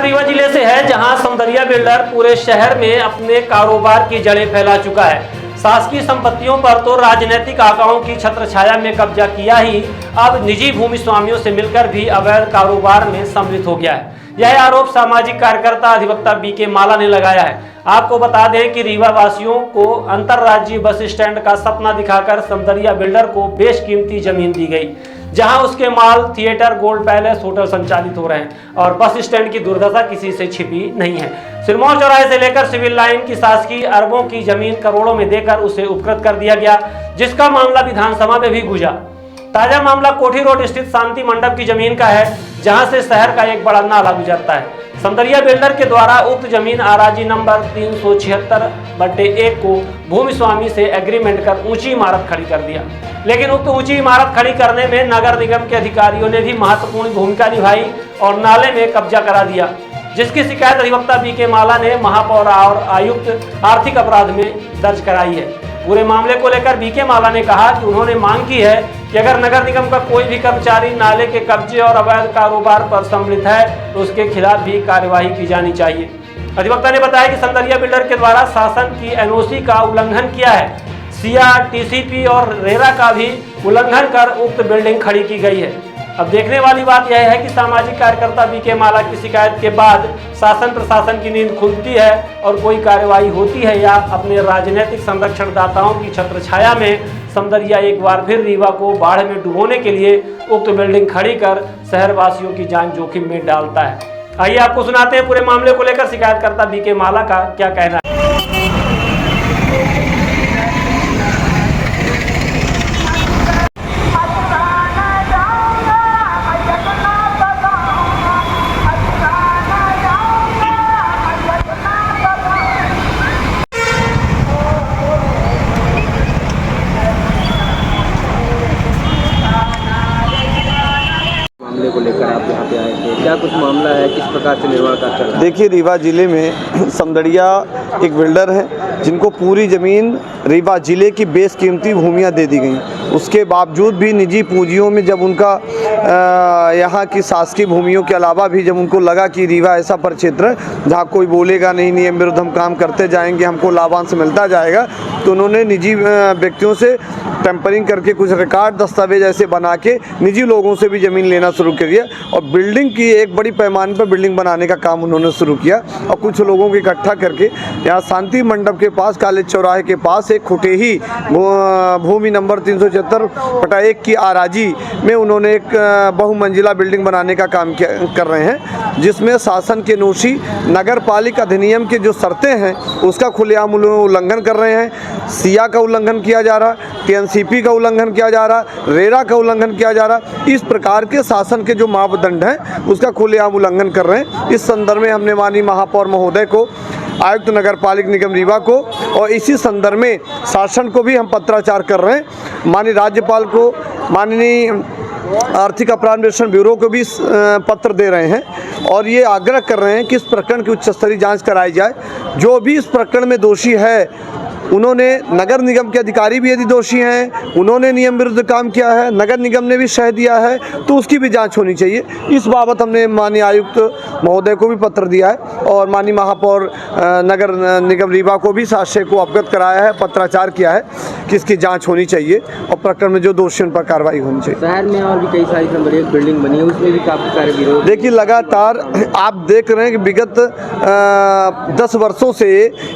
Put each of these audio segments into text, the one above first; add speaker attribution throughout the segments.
Speaker 1: रीवा जिले से है, जहां सौंदर्या बिल्डर पूरे शहर में अपने कारोबार की जड़ें फैला चुका है। शासकीय संपत्तियों पर तो राजनीतिक आकाओं की छत्रछाया में कब्जा किया ही, अब निजी भूमि स्वामियों से मिलकर भी अवैध कारोबार में सम्मिलित हो गया है। यह आरोप सामाजिक कार्यकर्ता अधिवक्ता बीके माला ने लगाया है। आपको बता दें कि रीवा वासियों को अंतर्राज्यीय बस स्टैंड का सपना दिखाकर सौंदर्या बिल्डर को बेशकीमती जमीन दी गई, जहां उसके माल थिएटर, गोल्ड पैलेस, होटल संचालित हो रहे हैं और बस स्टैंड की दुर्दशा किसी से छिपी नहीं है। सिरमौर चौराहे से लेकर सिविल लाइन की शासकीय अरबों की जमीन करोड़ों में देकर उसे उपकृत कर दिया गया, जिसका मामला विधानसभा में भी गूंजा। ताजा मामला कोठी रोड स्थित शांति मंडप की जमीन का है, जहां से शहर का एक बड़ा नाला गुजरता है। सौंदर्या बिल्डर के द्वारा उक्त जमीन आराजी नंबर 376/1 को भूमि स्वामी से एग्रीमेंट कर ऊंची इमारत खड़ी कर दिया, लेकिन उक्त ऊंची इमारत खड़ी करने में नगर निगम के अधिकारियों ने भी महत्वपूर्ण भूमिका निभाई और नाले में कब्जा करा दिया, जिसकी शिकायत अधिवक्ता बीके माला ने महापौर और आयुक्त आर्थिक अपराध में दर्ज कराई है। पूरे मामले को लेकर बीके माला ने कहा कि उन्होंने मांग की है कि अगर नगर निगम का कोई भी कर्मचारी नाले के कब्जे और अवैध कारोबार पर सम्मिलित है तो उसके खिलाफ भी कार्यवाही की जानी चाहिए। अधिवक्ता ने बताया कि सौंदर्या बिल्डर के द्वारा शासन की एनओसी का उल्लंघन किया है, सिया, टीसीपी और रेरा का भी उल्लंघन कर उक्त बिल्डिंग खड़ी की गई है। अब देखने वाली बात यह है कि सामाजिक कार्यकर्ता बीके माला की शिकायत के बाद शासन प्रशासन की नींद खुलती है और कोई कार्यवाही होती है, या अपने राजनीतिक संरक्षणदाताओं की छत्रछाया में सौंदर्या एक बार फिर रीवा को बाढ़ में डुबोने के लिए उक्त बिल्डिंग खड़ी कर शहरवासियों की जान जोखिम में डालता है। आइए आपको सुनाते हैं पूरे मामले को लेकर शिकायतकर्ता बीके माला का क्या कहना है।
Speaker 2: को लेकर आप यहाँ पे आए थे, क्या कुछ मामला है, किस प्रकार से निर्माण कार्य चल रहा है?
Speaker 3: देखिए, रीवा जिले में सौंदर्या एक बिल्डर है जिनको पूरी ज़मीन रीवा जिले की बेशकीमती भूमियाँ दे दी गई। उसके बावजूद भी निजी पूंजियों में जब उनका यहाँ की शासकीय भूमियों के अलावा भी जब उनको लगा कि रीवा ऐसा परिक्षेत्र है जहाँ कोई बोलेगा नहीं, नियम विरुद्ध हम काम करते जाएंगे, हमको लाभांश मिलता जाएगा, तो उन्होंने निजी व्यक्तियों से टेम्परिंग करके कुछ रिकॉर्ड दस्तावेज ऐसे बना के निजी लोगों से भी ज़मीन लेना शुरू कर दिया और बिल्डिंग की एक बड़ी पैमाने पर बिल्डिंग बनाने का काम उन्होंने शुरू किया। और कुछ लोगों को इकट्ठा करके यहाँ शांति मंडप के पास, कॉलेज चौराहे के पास एक खुटेही भूमि नंबर 376/1 की आराजी में उन्होंने एक बहुमंजिला बिल्डिंग बनाने का काम कर रहे हैं, जिसमें शासन के नोशी नगर पालिका अधिनियम की जो शर्तें हैं उसका खुलेआम उल्लंघन कर रहे हैं। सिया का उल्लंघन किया जा रहा, टीएनसीपी का उल्लंघन किया जा रहा, रेरा का उल्लंघन किया जा रहा। इस प्रकार के शासन के जो मापदंड हैं उसका खुलेआम उल्लंघन कर रहे हैं। इस संदर्भ में हमने माननीय महापौर महोदय को, आयुक्त नगर पालिका निगम रीवा को और इसी संदर्भ में शासन को भी हम पत्राचार कर रहे हैं। माननीय राज्यपाल को, माननीय आर्थिक अपराध अन्वेषण ब्यूरो को भी पत्र दे रहे हैं और ये आग्रह कर रहे हैं कि इस प्रकरण की उच्च स्तरीय जांच कराई जाए। जो भी इस प्रकरण में दोषी है, उन्होंने, नगर निगम के अधिकारी भी यदि दोषी हैं, उन्होंने नियम विरुद्ध काम किया है, नगर निगम ने भी शह दिया है, तो उसकी भी जांच होनी चाहिए। इस बाबत हमने माननीय आयुक्त महोदय को भी पत्र दिया है और माननीय महापौर नगर निगम रीवा को भी साक्ष्य को अवगत कराया है, पत्राचार किया है कि इसकी जांच होनी चाहिए और प्रकरण में जो दोषी उन पर कार्रवाई होनी चाहिए।
Speaker 2: शहर में और भी कई सारी नंबर एक बिल्डिंग बनी है, उसमें भी काफ़ी सारे विरोध।
Speaker 3: देखिए, लगातार आप देख रहे हैं कि विगत 10 वर्षों से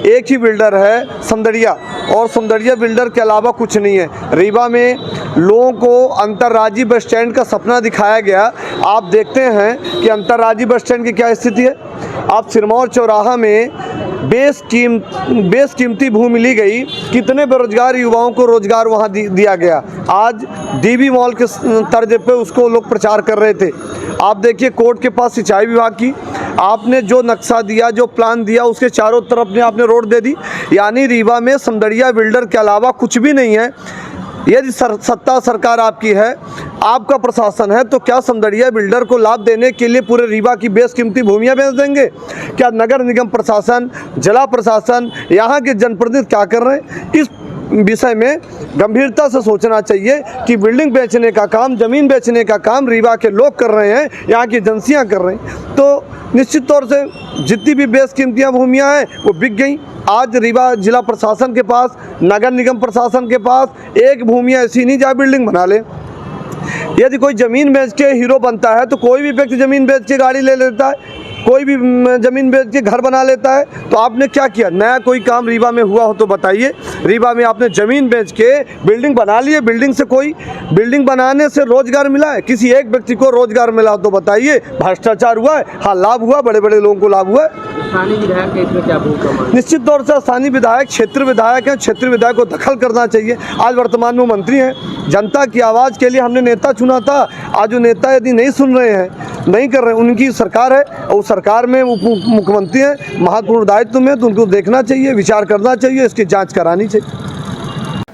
Speaker 3: एक ही बिल्डर है सौंदर्या, और सौंदर्या बिल्डर के अलावा कुछ नहीं है। रीवा में लोगों को अंतर्राज्यीय बस स्टैंड का सपना दिखाया गया। आप देखते हैं कि अंतर्राज्यीय बस स्टैंड की क्या स्थिति है। आप सिरमौर चौराहा में बेशकीमती भूमि ली गई, कितने बेरोजगार युवाओं को रोजगार वहां दिया गया। आज डीबी मॉल के तर्ज पे उसको लोग प्रचार कर रहे थे। आप देखिए, कोर्ट के पास सिंचाई विभाग की आपने जो नक्शा दिया, जो प्लान दिया, उसके चारों तरफ ने आपने रोड दे दी। यानी रीवा में सौंदर्या बिल्डर के अलावा कुछ भी नहीं है। यदि सत्ता सरकार आपकी है, आपका प्रशासन है, तो क्या सौंदर्या बिल्डर को लाभ देने के लिए पूरे रीवा की बेशकीमती भूमियां बेच देंगे? क्या नगर निगम प्रशासन, जिला प्रशासन, यहाँ के जनप्रतिनिधि क्या कर रहे हैं? इस विषय में गंभीरता से सोचना चाहिए कि बिल्डिंग बेचने का काम, ज़मीन बेचने का काम रीवा के लोग कर रहे हैं, यहाँ की एजेंसियाँ कर रहे हैं। तो निश्चित तौर से जितनी भी बेशकीमती भूमियाँ हैं वो बिक गई। आज रीवा जिला प्रशासन के पास, नगर निगम प्रशासन के पास एक भूमि ऐसी नहीं जहाँ बिल्डिंग बना ले। यदि कोई ज़मीन बेच के हीरो बनता है तो कोई भी व्यक्ति ज़मीन बेच के गाड़ी ले लेता है, कोई भी ज़मीन बेच के घर बना लेता है। तो आपने क्या किया? नया कोई काम रीवा में हुआ हो तो बताइए। रीवा में आपने ज़मीन बेच के बिल्डिंग बना ली है, बिल्डिंग से कोई बिल्डिंग बनाने से रोज़गार मिला है? किसी एक व्यक्ति को रोज़गार मिला हो तो बताइए। भ्रष्टाचार हुआ है? हाँ, लाभ हुआ, बड़े बड़े लोगों को लाभ हुआ है।
Speaker 2: स्थानीय विधायक के इसमें क्या भूमिका मानते हैं?
Speaker 3: निश्चित तौर से स्थानीय विधायक क्षेत्र विधायक हैं, क्षेत्र विधायक को दखल करना चाहिए। आज वर्तमान में मंत्री हैं, जनता की आवाज़ के लिए हमने नेता चुना था। आज वो नेता यदि नहीं सुन रहे हैं, नहीं कर रहे, उनकी सरकार है और सरकार में उप मुख्यमंत्री हैं, महत्वपूर्ण दायित्व में, तो उनको देखना चाहिए, विचार करना चाहिए, इसकी जांच करानी चाहिए।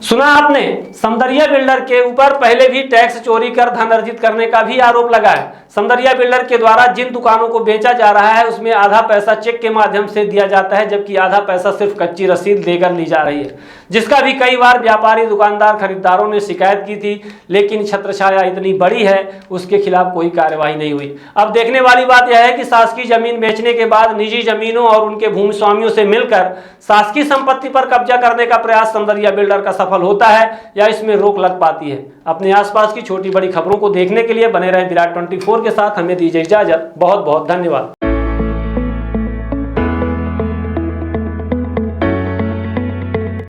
Speaker 1: सुना आपने, समदरिया बिल्डर के ऊपर पहले भी टैक्स चोरी कर धन अर्जित करने का भी आरोप लगा है। समदरिया बिल्डर के द्वारा जिन दुकानों को बेचा जा रहा है उसमें आधा पैसा चेक के माध्यम से दिया जाता है, जबकि आधा पैसा सिर्फ कच्ची रसीद देकर ली जा रही है, जिसका भी कई बार व्यापारी, दुकानदार, खरीदारों ने शिकायत की थी, लेकिन छत्रछाया इतनी बड़ी है उसके खिलाफ कोई कार्यवाही नहीं हुई। अब देखने वाली बात यह है कि शासकीय जमीन बेचने के बाद निजी जमीनों और उनके भूमि स्वामियों से मिलकर शासकीय संपत्ति पर कब्जा करने का प्रयास समदरिया बिल्डर का सफल होता है या इसमें रोक लग पाती है। अपने आसपास की छोटी बड़ी खबरों को देखने के लिए बने रहें विराट 24 के साथ। हमें दीजिए इजाजत। बहुत बहुत धन्यवाद।